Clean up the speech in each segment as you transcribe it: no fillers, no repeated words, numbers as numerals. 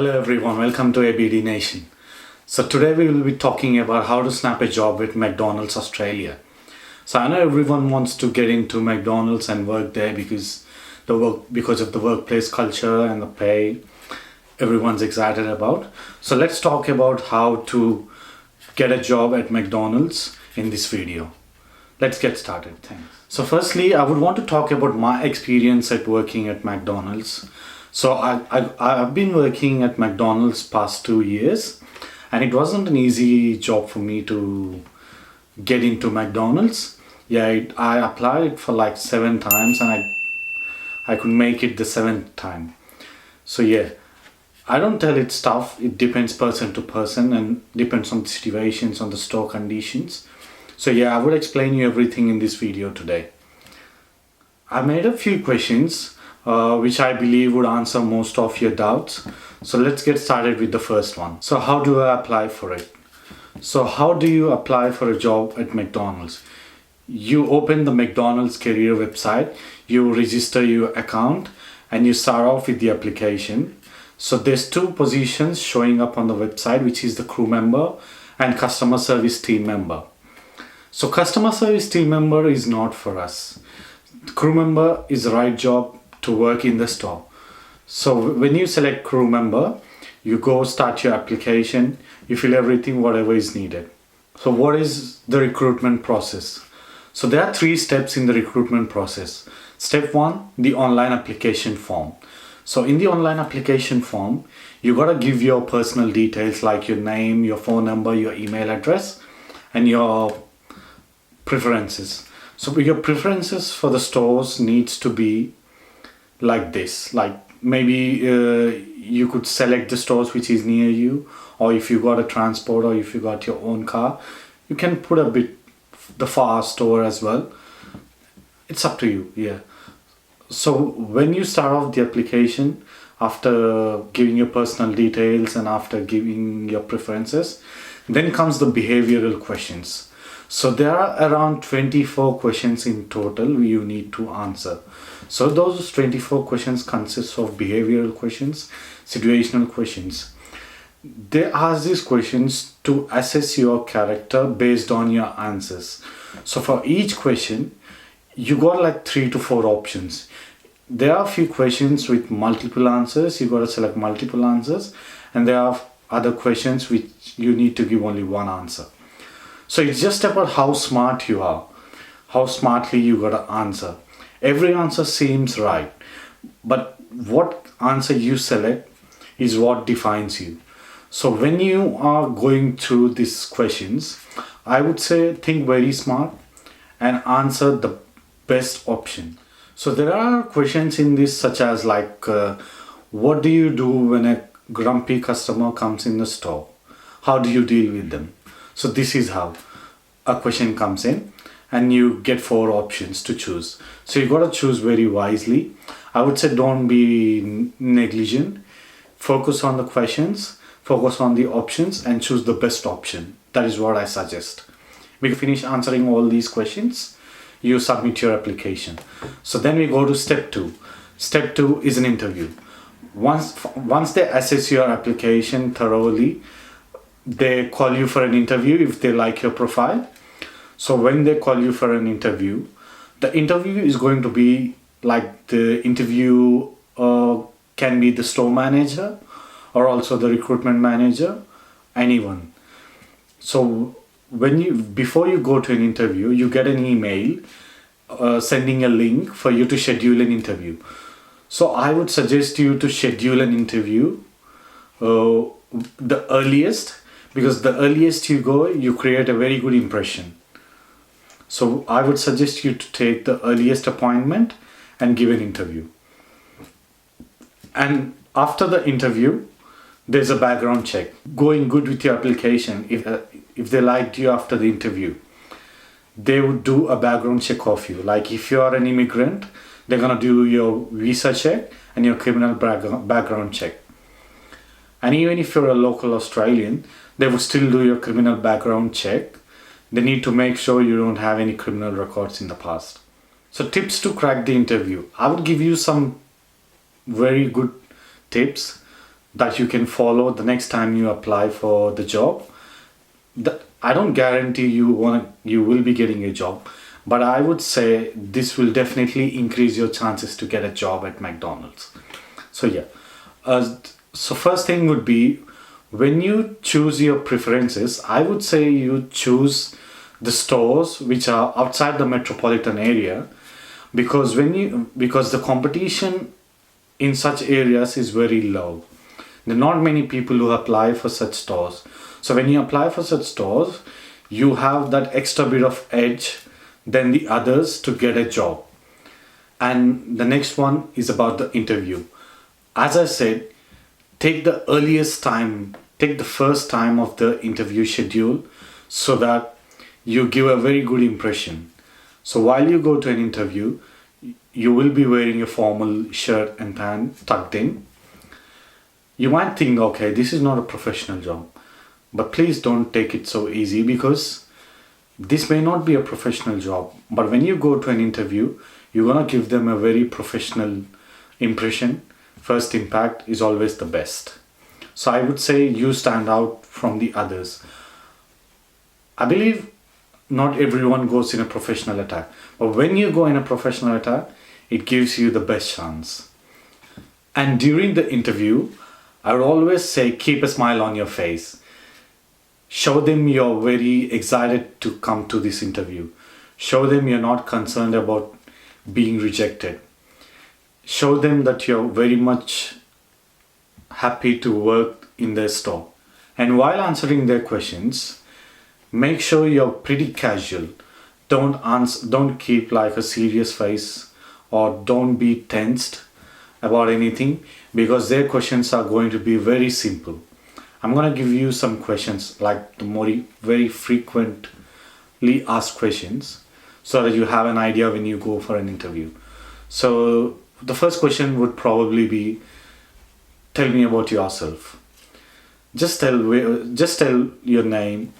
Hello everyone, welcome to ABD Nation. So today we will be talking about how to snap a job with McDonald's Australia. So I know everyone wants to get into McDonald's and work there because of the workplace culture and the pay everyone's excited about. So let's talk about how to get a job at McDonald's in this video. Let's get started. Thanks. So firstly, I would want to talk about my experience at working at McDonald's. So I've been working at McDonald's past 2 years, and it wasn't an easy job for me to get into McDonald's. I applied for like 7 times and I could make it the 7th time. So I don't tell it's tough. It depends person to person and depends on the situations, on the store conditions. So I would explain you everything in this video today. I made a few questions which I believe would answer most of your doubts. So let's get started with the first one. So how do I apply for it? So how do you apply for a job at McDonald's? You open the McDonald's career website, you register your account, and you start off with the application. So there's 2 positions showing up on the website, which is the crew member and customer service team member. So customer service team member is not for us. The crew member is the right job to work in the store. So when you select crew member, you go start your application, you fill everything whatever is needed. So what is the recruitment process? So there are 3 steps in the recruitment process. Step 1, the online application form. So in the online application form, you gotta give your personal details like your name, your phone number, your email address, and your preferences. So your preferences for the stores needs to be like this. Like maybe you could select the stores which is near you, or if you got a transport, or if you got your own car, you can put a bit the far store as well. It's up to you. So when you start off the application, after giving your personal details and after giving your preferences, then comes the behavioral questions. So there are around 24 questions in total you need to answer. So those 24 questions consist of behavioral questions, situational questions. They ask these questions to assess your character based on your answers. So for each question, you got like 3 to 4 options. There are a few questions with multiple answers. You got to select multiple answers, and there are other questions which you need to give only one answer. So it's just about how smart you are, how smartly you got to answer. Every answer seems right, but what answer you select is what defines you. So when you are going through these questions, I would say think very smart and answer the best option. So there are questions in this such as like, what do you do when a grumpy customer comes in the store? How do you deal with them? So this is how a question comes in, and you get 4 options to choose. So you got to choose very wisely. I would say don't be negligent. Focus on the questions, focus on the options, and choose the best option. That is what I suggest. When you finish answering all these questions, you submit your application. So then we go to step 2. Step 2 is an interview. Once they assess your application thoroughly, they call you for an interview if they like your profile. So when they call you for an interview, the interview is going to be like the interview can be the store manager or also the recruitment manager, anyone. So before you go to an interview, you get an email sending a link for you to schedule an interview. So I would suggest you to schedule an interview the earliest, because the earliest you go, you create a very good impression. So I would suggest you to take the earliest appointment and give an interview. And after the interview, there's a background check. Going good with your application, if they liked you after the interview, they would do a background check of you. Like if you are an immigrant, they're gonna do your visa check and your criminal background check. And even if you're a local Australian, they would still do your criminal background check. They need to make sure you don't have any criminal records in the past. So tips to crack the interview. I would give you some very good tips that you can follow the next time you apply for the job. I don't guarantee you will be getting a job, but I would say this will definitely increase your chances to get a job at McDonald's. So yeah, so first thing would be, when you choose your preferences, I would say you choose the stores which are outside the metropolitan area, because because the competition in such areas is very low. There are not many people who apply for such stores. So when you apply for such stores, you have that extra bit of edge than the others to get a job. And the next one is about the interview. As I said, take the earliest time, take the first time of the interview schedule, so that you give a very good impression. So while you go to an interview, you will be wearing a formal shirt and pant tucked in. You might think, okay, this is not a professional job, but please don't take it so easy, because this may not be a professional job. But when you go to an interview, you're gonna give them a very professional impression. First impact is always the best. So I would say you stand out from the others. I believe not everyone goes in a professional attire, but when you go in a professional attire, it gives you the best chance. And during the interview, I would always say, keep a smile on your face. Show them you're very excited to come to this interview. Show them you're not concerned about being rejected. Show them that you're very much happy to work in their store. And while answering their questions, make sure you're pretty casual. Don't keep like a serious face, or don't be tensed about anything, because their questions are going to be very simple. I'm going to give you some questions, like the very frequently asked questions, so that you have an idea when you go for an interview. So the first question would probably be, tell me about yourself. Just tell your name,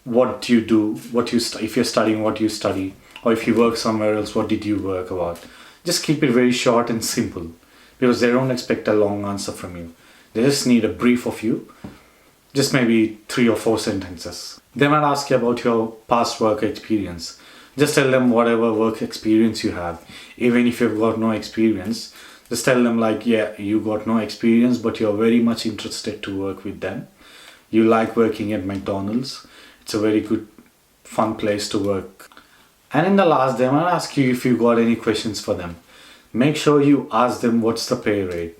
what you do, if you're studying, what you study, or if you work somewhere else, what did you work about. Just keep it very short and simple, because they don't expect a long answer from you. They just need a brief of you, just maybe 3 or 4 sentences. They might ask you about your past work experience. Just tell them whatever work experience you have. Even if you've got no experience, just tell them like, yeah, you got no experience, but you're very much interested to work with them. You like working at McDonald's. It's a very good, fun place to work. And in the last, they might ask you if you got any questions for them. Make sure you ask them what's the pay rate,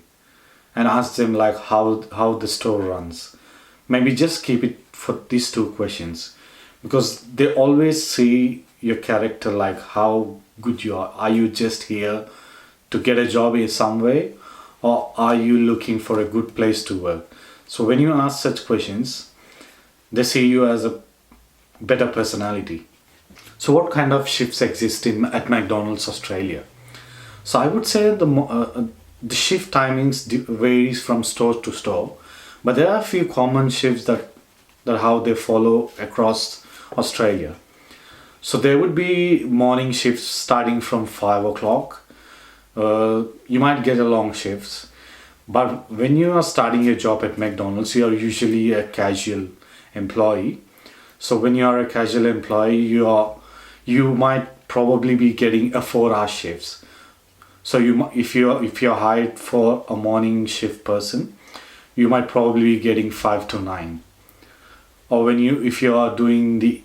and ask them like how the store runs. Maybe just keep it for these 2 questions, because they always see your character, like how good you are. Are you just here to get a job in some way, or are you looking for a good place to work? So when you ask such questions, they see you as a better personality. So what kind of shifts exist at McDonald's Australia? So I would say the shift timings varies from store to store, but there are a few common shifts that how they follow across Australia. So there would be morning shifts starting from 5 o'clock. You might get a long shifts, but when you are starting a job at McDonald's, you are usually a casual employee. So when you are a casual employee, you might probably be getting a 4-hour shifts. So if you're hired for a morning shift person, you might probably be getting 5 to 9. Or if you are doing the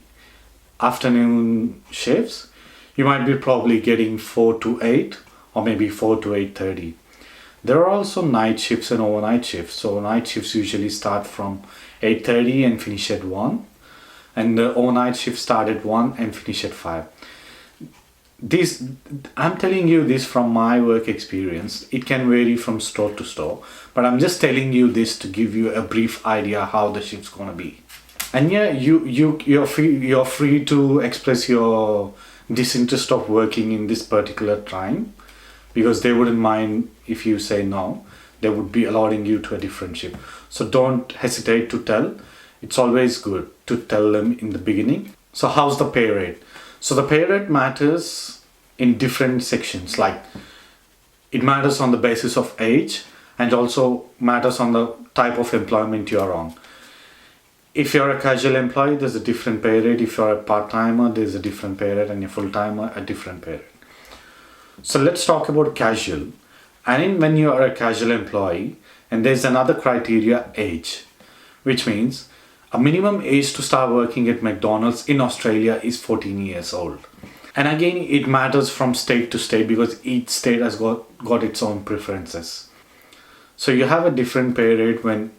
afternoon shifts, you might be probably getting 4 to 8, or maybe 4 to 8:30. There are also night shifts and overnight shifts. So night shifts usually start from 8:30 and finish at 1, and the overnight shift start at 1 and finish at 5. I'm telling you this from my work experience. It can vary from store to store, but I'm just telling you this to give you a brief idea how the shift's gonna be. And yeah, you're free to express your disinterest of working in this particular time, because they wouldn't mind if you say no. They would be allowing you to a different shift. So don't hesitate to tell. It's always good to tell them in the beginning. So how's the pay rate? So the pay rate matters in different sections. Like, it matters on the basis of age, and also matters on the type of employment you are on. If you're a casual employee, there's a different pay rate. If you're a part-timer, there's a different pay rate, and a full-timer, a different pay rate. So let's talk about casual. And when you are a casual employee, and there's another criteria, age, which means a minimum age to start working at McDonald's in Australia is 14 years old. And again, it matters from state to state because each state has got its own preferences. So you have a different pay rate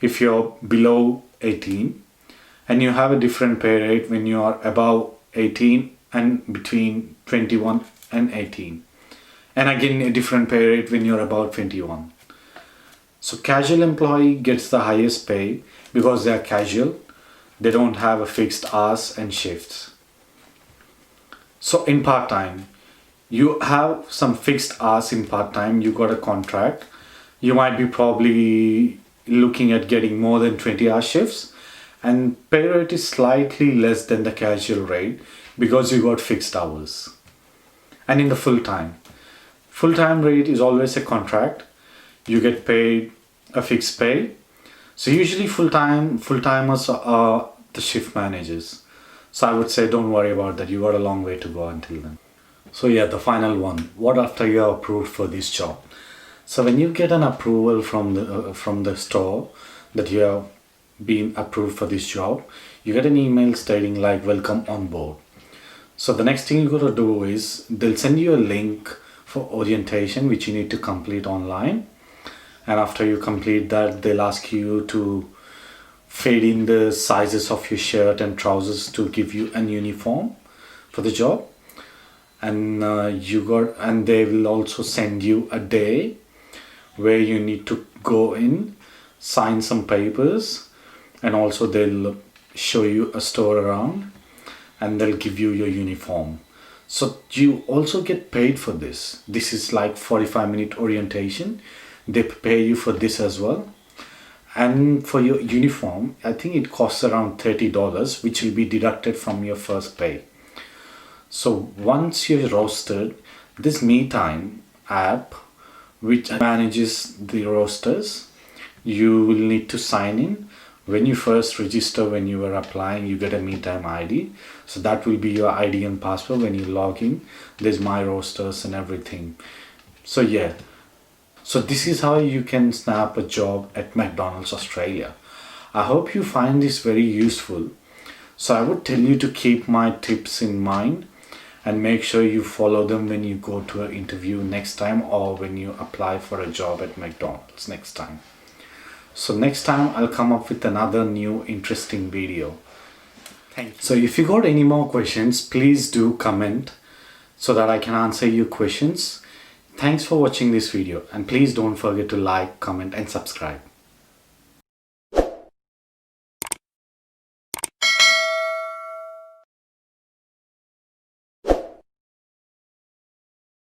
if you're below 18, and you have a different pay rate when you are above 18 and between 21 and 18. And again, a different pay rate when you're about 21. So casual employee gets the highest pay because they are casual. They don't have a fixed hours and shifts. So in part-time, you have some fixed hours in part-time. You got a contract. You might be probably looking at getting more than 20-hour shifts, and pay rate is slightly less than the casual rate because you got fixed hours. And in the full-time rate is always a contract. You get paid a fixed pay. So usually full-timers are the shift managers. So I would say don't worry about that. You got a long way to go until then. So yeah, the final one. What after you are approved for this job? So when you get an approval from the store that you have been approved for this job, you get an email stating like welcome on board. So the next thing you got to do is they'll send you a link for orientation which you need to complete online. And after you complete that, they'll ask you to fade in the sizes of your shirt and trousers to give you an uniform for the job. And they will also send you a day where you need to go in, sign some papers, and also they'll show you a store around and they'll give you your uniform. So you also get paid for this. This is like 45-minute orientation. They pay you for this as well. And for your uniform, I think it costs around $30, which will be deducted from your first pay. So once you're rostered, this MeTime app, which manages the rosters, you will need to sign in. When you first register, when you were applying, you get a MeTime ID. So that will be your ID and password. When you log in, there's my rosters and everything. So yeah. So this is how you can snap a job at McDonald's Australia. I hope you find this very useful. So I would tell you to keep my tips in mind and make sure you follow them when you go to an interview next time or when you apply for a job at McDonald's next time. So next time I'll come up with another new interesting video. Thank you. So if you got any more questions, please do comment so that I can answer your questions. Thanks for watching this video, and please don't forget to like, comment and subscribe.